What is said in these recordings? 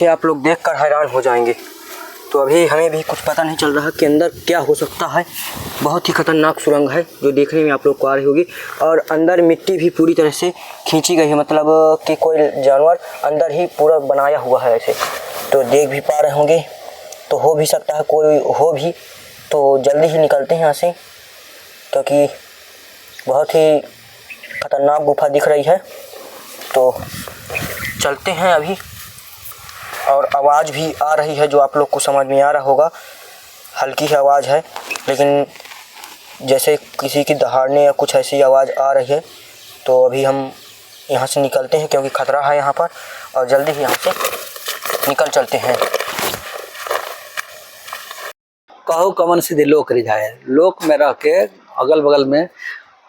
ये आप लोग देखकर हैरान हो जाएंगे। तो अभी हमें भी कुछ पता नहीं चल रहा कि अंदर क्या हो सकता है। बहुत ही खतरनाक सुरंग है जो देखने में आप लोग को आ रही होगी, और अंदर मिट्टी भी पूरी तरह से खींची गई है, मतलब कि कोई जानवर अंदर ही पूरा बनाया हुआ है ऐसे। तो देख भी पा रहे होंगे, तो हो भी सकता है कोई हो भी। तो जल्दी ही निकलते हैं यहाँ से, क्योंकि बहुत ही खतरनाक गुफा दिख रही है। तो चलते हैं अभी। और आवाज़ भी आ रही है जो आप लोग को समझ में आ रहा होगा, हल्की ही आवाज़ है, लेकिन जैसे किसी की दहाड़ने या कुछ ऐसी आवाज़ आ रही है। तो अभी हम यहाँ से निकलते हैं क्योंकि खतरा है यहाँ पर, और जल्दी ही यहाँ से निकल चलते हैं। कहो कमन सीधे लोक रिझाए, लोक में रह के अगल बगल में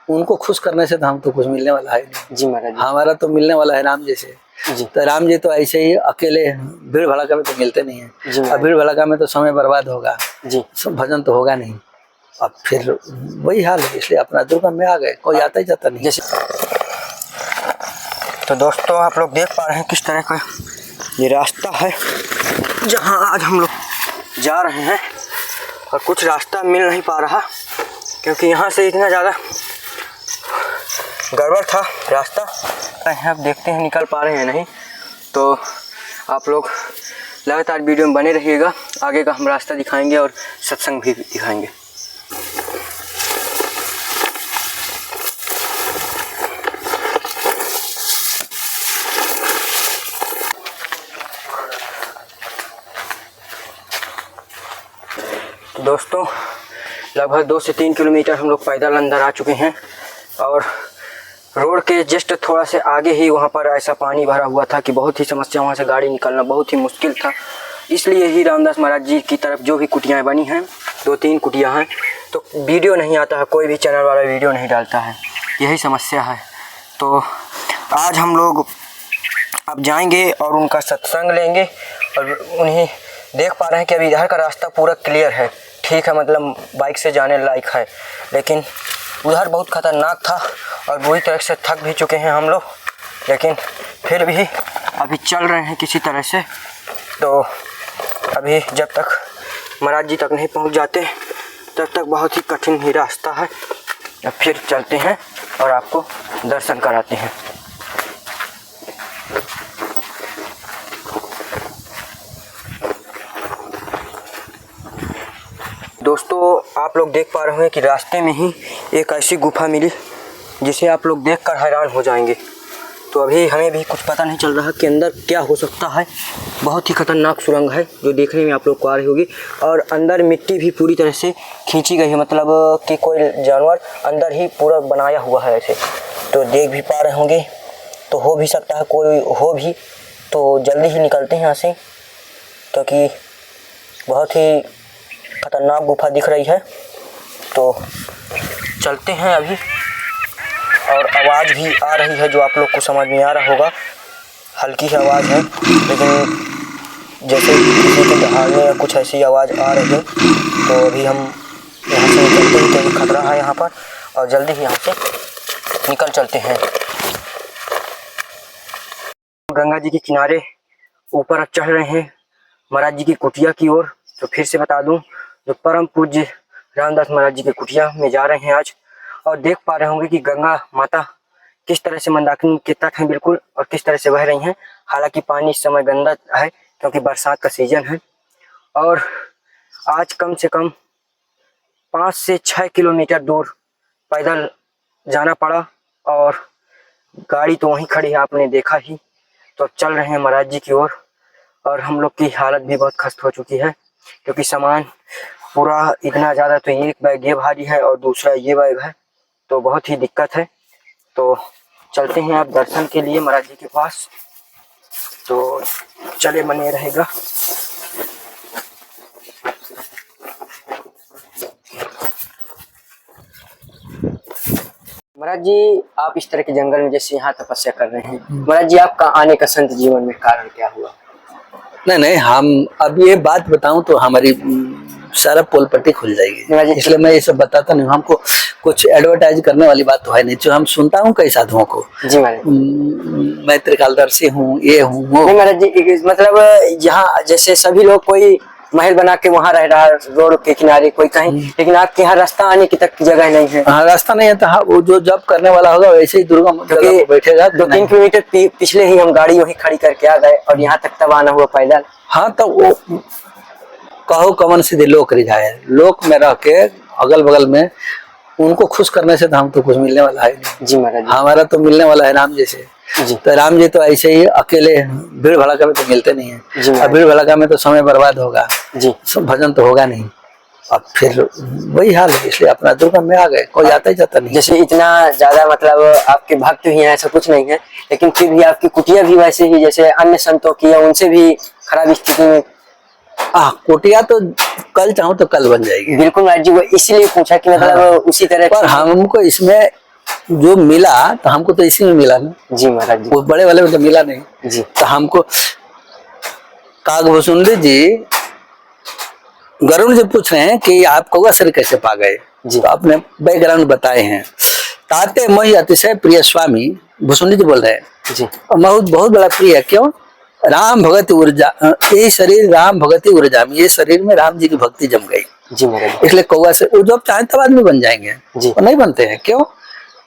उनको खुश करने से तो हम तो कुछ मिलने वाला है नहीं। जी महाराज, हमारा तो मिलने वाला है राम जी से। जी। तो राम जी तो ऐसे ही अकेले भीड़ भड़का में तो मिलते नहीं है। जी। अब भीड़ भड़का में तो समय बर्बाद होगा जी, सब, भजन तो होगा नहीं। अब फिर वही हाल है, इसलिए अपना दुर्गम में आ गए, कोई आता ही जाता नहीं। जैसे तो दोस्तों आप लोग देख पा रहे हैं किस तरह का ये रास्ता है जहां आज हम लोग जा रहे हैं, और कुछ रास्ता मिल नहीं पा रहा क्योंकि यहाँ से इतना ज़्यादा गड़बड़ था रास्ता। अब देखते हैं निकल पा रहे हैं नहीं। तो आप लोग लगातार वीडियो में बने रहिएगा, आगे का हम रास्ता दिखाएंगे और सत्संग भी दिखाएंगे। दोस्तों लगभग 2 से 3 किलोमीटर हम लोग पैदल अंदर आ चुके हैं, और रोड के जस्ट थोड़ा से आगे ही वहाँ पर ऐसा पानी भरा हुआ था कि बहुत ही समस्या, वहाँ से गाड़ी निकलना बहुत ही मुश्किल था। इसलिए ही रामदास महाराज जी की तरफ जो भी कुटियाँ बनी हैं, 2-3 कुटियाँ हैं, तो वीडियो नहीं आता है, कोई भी चैनल वाला वीडियो नहीं डालता है, यही समस्या है। तो आज हम लोग अब जाएंगे और उनका सत्संग लेंगे, और उन्हें देख पा रहे हैं कि अभी इधर का रास्ता पूरा क्लियर है, ठीक है, मतलब बाइक से जाने लायक है, लेकिन उधर बहुत खतरनाक था और बुरी तरह से थक भी चुके हैं हम लोग, लेकिन फिर भी अभी चल रहे हैं किसी तरह से। तो अभी जब तक महाराज जी तक नहीं पहुंच जाते तब तक बहुत ही कठिन ही रास्ता है। अब फिर चलते हैं और आपको दर्शन कराते हैं। दोस्तों आप लोग देख पा रहे हैं कि रास्ते में ही एक ऐसी गुफा मिली जिसे आप लोग देखकर हैरान हो जाएंगे। तो अभी हमें भी कुछ पता नहीं चल रहा कि अंदर क्या हो सकता है। बहुत ही खतरनाक सुरंग है जो देखने में आप लोग को आ रही होगी, और अंदर मिट्टी भी पूरी तरह से खींची गई है, मतलब कि कोई जानवर अंदर ही पूरा बनाया हुआ है ऐसे। तो देख भी पा रहे होंगे, तो हो भी सकता है कोई हो भी। तो जल्दी ही निकलते हैं यहाँ से, क्योंकि बहुत ही खतरनाक गुफा दिख रही है। तो चलते हैं अभी, और आवाज़ भी आ रही है जो आप लोग को समझ में आ रहा होगा, हल्की ही आवाज़ है, लेकिन जैसे किसी के दहाड़ने या कुछ ऐसी आवाज़ आ रही है। तो अभी हम यहाँ से निकलते हैं क्योंकि खतरा है यहाँ पर, और जल्दी ही यहाँ से निकल चलते हैं। गंगा जी के किनारे ऊपर अब चढ़ रहे हैं महाराज जी की कुटिया की ओर। तो फिर से बता दूं, जो परम पूज्य रामदास महाराज जी के कुटिया में जा रहे हैं आज, और देख पा रहे होंगे कि गंगा माता किस तरह से मंदाकिनी के तट हैं बिल्कुल, और किस तरह से बह रही हैं। हालांकि पानी इस समय गंदा है क्योंकि बरसात का सीजन है, और आज कम से कम 5 से 6 किलोमीटर दूर पैदल जाना पड़ा, और गाड़ी तो वहीं खड़ी है, आपने देखा ही। तो अब चल रहे हैं महाराज जी की ओर, और हम लोग की हालत भी बहुत खस्त हो चुकी है क्योंकि सामान पूरा इतना ज़्यादा, तो एक बैग ये भारी है और दूसरा ये बैग है, तो बहुत ही दिक्कत है। तो चलते हैं आप दर्शन के लिए महाराज जी के पास। तो चले बने रहेगा। महाराज जी आप इस तरह के जंगल में जैसे यहाँ तपस्या कर रहे हैं, महाराज जी आपका आने का संत जीवन में कारण क्या हुआ? नहीं, हम अब ये बात बताऊं तो हमारी सारा पोल पट्टी खुल जाएगी, इसलिए मैं ये सब बताता नहीं। हमको कुछ एडवर्टाइज करने वाली बात तो है नहीं। जो हम सुनता हूँ कई साधुओं को, जी महाराज। मैं त्रिकालदर्शी हूँ, ये हूँ वो। नहीं महाराज जी, मतलब यहाँ जैसे सभी लोग कोई महल बना के वहाँ रह रहा है रोड के किनारे, कोई कहीं, लेकिन आपके यहाँ रास्ता आने की तक की जगह नहीं है। हाँ, रास्ता नहीं है तो हाँ, वो जो जब करने वाला होगा वैसे ही दुर्गम जगह पे बैठेगा। 2-3 किलोमीटर पिछले ही हम गाड़ी वहीं खड़ी करके आ गए और यहाँ तक तब आना हुआ पैदल। हाँ, तो वो कहो कमन सीधे लोक रिझाए, लोक में रह के अगल बगल में उनको खुश करने से तो हम तो कुछ मिलने वाला है नहीं। जी महाराज। हमारा तो मिलने वाला है राम जी से। जी। तो राम जी तो ऐसे ही अकेले भीड़ भड़का में तो मिलते नहीं है, और भीड़ भड़का में तो समय बर्बाद होगा जी, सब भजन तो होगा नहीं। अब फिर वही हाल है, इसलिए अपना दुर्गम में आ गए, कोई आता ही जाता नहीं। जैसे इतना ज्यादा मतलब आपके भक्त ही हैं, ऐसा कुछ नहीं है, लेकिन फिर भी आपकी कुटिया भी वैसे ही जैसे अन्य संतों की है, उनसे भी खराब स्थिति में। कुटिया तो कल चाहूँ तो कल बन जाएगी। बिल्कुल महाराज जी, वो इसलिए पूछा कि मतलब उसी तरह। पर हमको इसमें जो मिला तो हमको तो इसी में मिला ना। जी महाराज जी। वो बड़े वाले में तो मिला नहीं जी। तो हमको कागभूषुंडी जी गरुण जी पूछ रहे हैं कि आप कौवा शरीर कैसे पा गए जी, तो आपने बैकग्राउंड बताए हैं। ताते मही अतिशय प्रिय स्वामी भूषुंडी जी बोल रहे हैं जी, बहुत बड़ा प्रिय है। क्यों? राम भगति ऊर्जा, ये शरीर राम भगति ऊर्जा में, ये शरीर में राम जी की भक्ति जम गई जी महाराज। इसलिए कौवा से वो जब चाहे तब आदमी बन जाएंगे जी, वो नहीं बनते हैं। क्यों?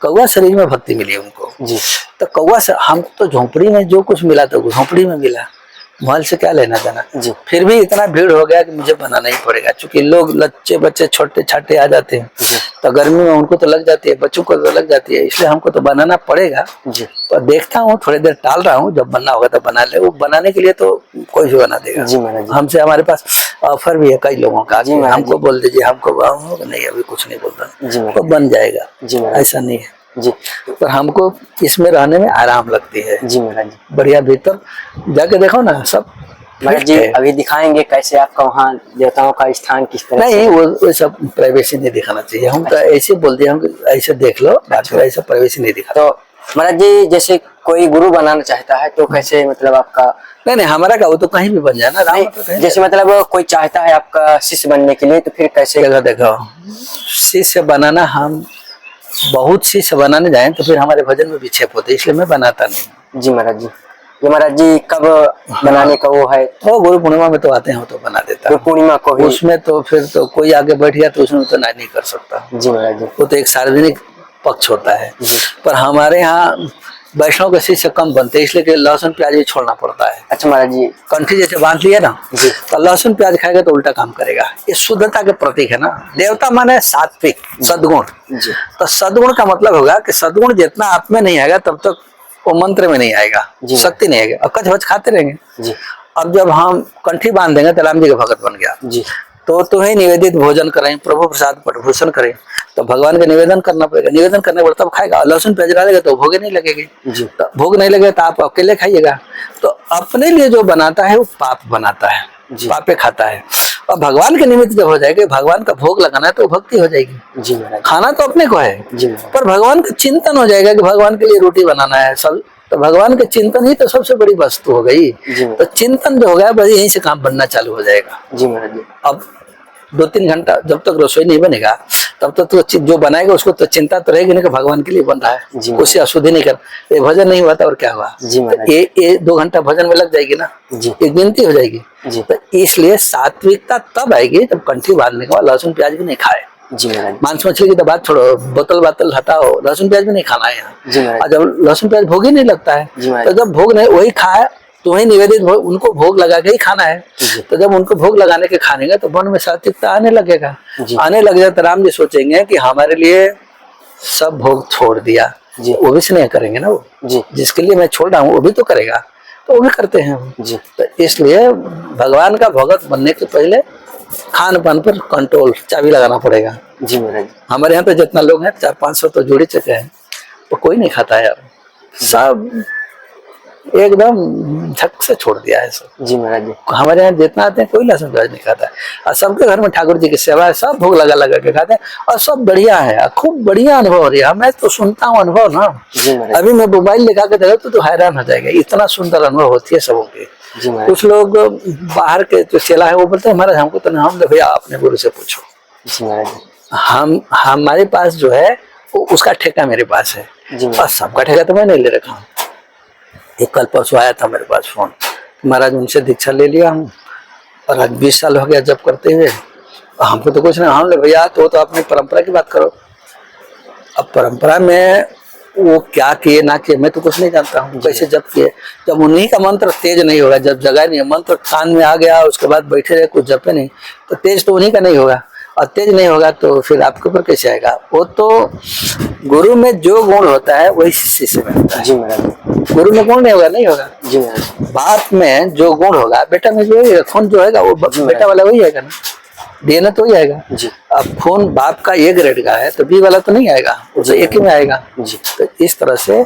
कौवा शरीर में भक्ति मिली उनको जी। तो कौवा से हमको तो झोंपड़ी में जो कुछ मिला तो झोंपड़ी में मिला, महल से क्या लेना देना जी। फिर भी इतना भीड़ हो गया कि मुझे बनाना ही पड़ेगा, क्योंकि लोग बच्चे छोटे छाटे आ जाते हैं तो गर्मी में उनको तो लग जाती है, बच्चों को तो लग जाती है, इसलिए हमको तो बनाना पड़ेगा जी। पर देखता हूँ थोड़ी देर टाल रहा हूँ, जब बनना होगा तो बना ले। वो बनाने के लिए तो कोई भी बना देगा जी महाराज। हमसे हमारे पास ऑफर भी है कई लोगों का, हमको बोल दीजिए, हमको नहीं अभी कुछ नहीं बोलता तो बन जाएगा जी, ऐसा नहीं है जी। पर हमको इसमें रहने में आराम लगती है जी महाराज। बढ़िया भीतर जाके देखो ना सब महाराज जी। अभी दिखाएंगे कैसे आपका वहाँ देवताओं का स्थान किस तरह नहीं, वो सब प्राइवेसी नहीं दिखाना चाहिए। हम तो ऐसे बोल दिए, हम ऐसे देख लो, ऐसा प्राइवेसी नहीं दिखा। तो महाराज जी जैसे कोई गुरु बनाना चाहता है तो कैसे, मतलब आपका? नहीं हमारा का वो तो कहीं भी बन जाए ना राम। जैसे मतलब कोई चाहता है आपका शिष्य बनने के लिए तो फिर कैसे? देखो शिष्य बनाना, हम बहुत शिष्य बनाने जाए तो फिर हमारे भजन में विक्षेप होते, इसलिए मैं बनाता नहीं जी महाराज जी। ये महाराज जी कब बनाने का वो है? वो गुरु पूर्णिमा में तो आते हैं, तो बना देता है पूर्णिमा को ही। उसमें तो फिर तो कोई आगे बैठ गया तो उसमें तो नहीं कर सकता जी महाराज जी। वो तो एक सार्वजनिक पक्ष होता है। पर हमारे यहाँ वैष्णव के शिष्य कम बनते हैं, इसलिए कि लहसुन प्याज भी छोड़ना पड़ता है। अच्छा महाराज जी। कंठी जैसे बांध लिया ना तो लहसुन प्याज खाएगा तो उल्टा काम करेगा, ये शुद्धता के प्रतीक है ना। देवता माने सात्विक सद्गुण, तो सद्गुण का मतलब होगा कि सद्गुण जितना आप में नहीं आएगा तब तक वो मंत्र में नहीं आएगा, शक्ति नहीं आएगा, अकच वच खाते रहेंगे। अब जब हम कंठी बांध देंगे तो राम जी का भगत बन गया जी। तो तुम्हें निवेदित भोजन करें, प्रभु प्रसाद पटभूषण करें, तो भगवान का निवेदन करना पड़ेगा। निवेदन करने पर तब खाएगा। लहसुन प्याज डालेगा तो भोग नहीं लगेगी जी। तो भोग नहीं लगेगा तो आप अकेले खाइएगा। तो अपने लिए जो बनाता है वो पाप बनाता है, पापे खाता है। और भगवान के निमित्त जब हो जाएगा, भगवान का भोग लगाना है तो भक्ति हो जाएगी जी। खाना तो अपने को है जी, पर भगवान का चिंतन हो जाएगा कि भगवान के लिए रोटी बनाना है सब, तो भगवान के चिंतन ही तो सबसे बड़ी वस्तु हो गई। तो चिंतन जो हो गया बस यहीं से काम बनना चालू हो जाएगा जी महाराज जी। अब 2-3 घंटा जब तक रसोई नहीं बनेगा तब तक तो जो बनाएगा उसको तो चिंता तो रहेगी नहीं कि भगवान के लिए बन रहा है, उसे अशुद्धि नहीं कर, ये भजन नहीं हुआ था और क्या हुआ जी। ये 2 घंटा भजन में लग जाएगी ना जी, एक गिनती हो जाएगी जी। तो इसलिए सात्विकता तब आएगी जब कंठी बांधने के बाद लहसुन प्याज भी नहीं खाए जी। मांस मछली की तो बात छोड़ो, बोतल हटाओ, लहसुन प्याज भी नहीं खाना है यहाँ। और जब लहसुन प्याज भोग ही नहीं लगता है तो जब भोग नहीं वही खाए तो वही निवेदित उनको भोग लगा के ही खाना है। तो जब उनको भोग लगाने के खानेंगे तो मन में सात्विकता आने लगेगा, आने लग जाए तो राम जी सोचेंगे कि हमारे लिए सब भोग छोड़ दिया जी। वो भी स्नेह करेंगे ना वो जी, जिसके लिए मैं छोड़ रहा हूँ वो भी तो करेगा, तो वो भी करते हैं जी। तो इसलिए भगवान का भगत बनने के पहले खान पान पर कंट्रोल चाबी लगाना पड़ेगा जी महाराज। हमारे यहाँ पे जितना लोग हैं 400-500 तो जोड़ी चुके हैं, तो कोई नहीं खाता है, सब एकदम झक से छोड़ दिया है सब जी महाराज जी। हमारे यहाँ जितना आते हैं कोई लहसुन प्याज नहीं खाता है, और सबके घर में ठाकुर जी की सेवा है, सब भोग लगा के खाते हैं और सब बढ़िया है, खूब बढ़िया अनुभव हो रहा है। मैं तो सुनता हूँ अनुभव ना, अभी मैं मोबाइल दिखा के देखा तो हैरान हो जाएगा, इतना सुंदर अनुभव होती है सबों की। कुछ लोग बाहर के जो चेला है वो बोलते हैं महाराज हमको तो नहीं, हम भैया अपने गुरु से पूछो जी महाराज। हम हमारे पास जो है वो उसका ठेका मेरे पास है जी और सबका ठेका तो मैं नहीं ले रखा हूँ। एक कल परसों आया था मेरे पास फोन, महाराज उनसे दीक्षा ले लिया हूँ और आज 20 साल हो गया जब करते हुए, हमको तो कुछ नहीं। हम ले भैया तो अपनी परंपरा की बात करो। अब परंपरा में वो क्या किए ना किए मैं तो कुछ नहीं जानता हूँ, कैसे जब किए। जब उन्हीं का मंत्र तेज नहीं होगा, जब जगह नहीं है, मंत्र कान में आ गया उसके बाद बैठे रहे कुछ जपे नहीं, तो तेज तो उन्हीं का नहीं होगा, और तेज नहीं होगा तो फिर आपके ऊपर कैसे आएगा। वो तो गुरु में जो गुण होता है वही शिष्य में होता है। जी महाराज। गुरु में गुण नहीं होगा, नहीं होगा। जी महाराज। बाप में जो गुण होगा बेटा में जो है, खून जो है वो बेटा वाला वही आएगा ना, देना तो ही आएगा। जी। अब खून बाप का ए ग्रेड का है तो बी वाला तो नहीं आएगा, वो तो एक ही में आएगा। जी। तो इस तरह से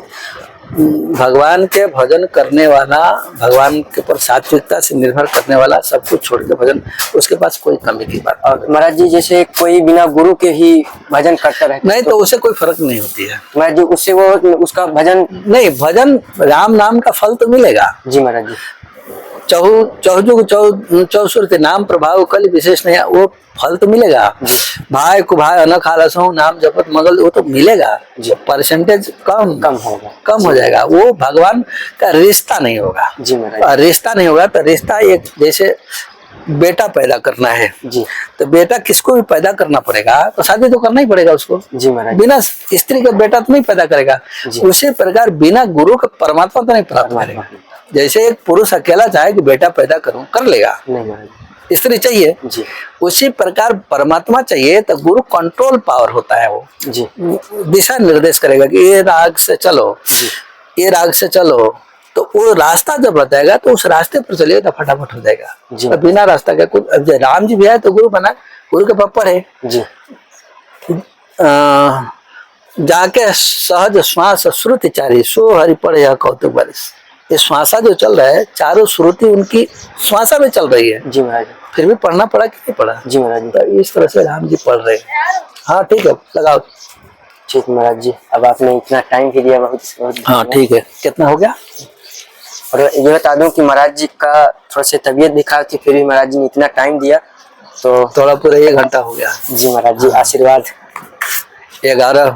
भगवान के भजन करने वाला, भगवान के ऊपर सात्विकता से निर्भर करने वाला, सब कुछ छोड़ के भजन, उसके पास कोई कमी की बात। और महाराज जी जैसे कोई बिना गुरु के ही भजन करता रहता नहीं तो उसे कोई फर्क नहीं होती है महाराज जी, उससे वो उसका भजन नहीं, भजन राम नाम का फल तो मिलेगा। जी महाराज जी। चौसुर नाम प्रभाव कल विशेष नहीं, वो फल तो मिलेगा। भाई को भाई अनख आलसों नाम जपत मगल, वो तो मिलेगा, परसेंटेज कम हो जाएगा। वो भगवान का रिश्ता नहीं होगा। जी महाराज। और रिश्ता नहीं होगा तो रिश्ता एक जैसे बेटा पैदा करना है जी, तो बेटा किसको भी पैदा करना पड़ेगा, तो शादी तो करना ही पड़ेगा उसको। जी महाराज। बिना बिना स्त्री का बेटा तो नहीं पैदा करेगा। उसी प्रकार बिना गुरु का परमात्मा तो नहीं प्राप्त करेगा। जैसे एक पुरुष अकेला चाहे कि बेटा पैदा करूं, कर लेगा, नहीं महाराज। स्त्री चाहिए जी। उसी प्रकार परमात्मा चाहिए तो गुरु कंट्रोल पावर होता है। वो जी। दिशा निर्देश करेगा कि ये राग से चलो, ये राग से चलो, तो वो रास्ता जब बताएगा तो उस रास्ते पर चलिए तो फटाफट हो जाएगा। तो बिना रास्ता का कुछ, राम जी भी आए तो गुरु बना, गुरु के पप्पर है जी। जाके सहज श्वास श्रुति चारी सो हरि पढ़े कौतुक बारिश। ये श्वासा जो चल रहा है, चारों श्रुति उनकी श्वासा में चल रही है। जी महाराज। फिर भी पढ़ना पड़ा कि नहीं पढ़ा? जी महाराज। तो इस तरह से राम जी पढ़ रहे हैं। हाँ ठीक है, लगाओ। ठीक महाराज जी, अब आपने इतना टाइम भी दिया, बहुत हाँ ठीक है। कितना हो गया? और ये बता दूं कि महाराज जी का थोड़ा सा तबीयत दिखा थी, फिर भी महाराज जी ने इतना टाइम दिया, तो थोड़ा पूरा 1 घंटा हो गया। जी महाराज जी, आशीर्वाद। 11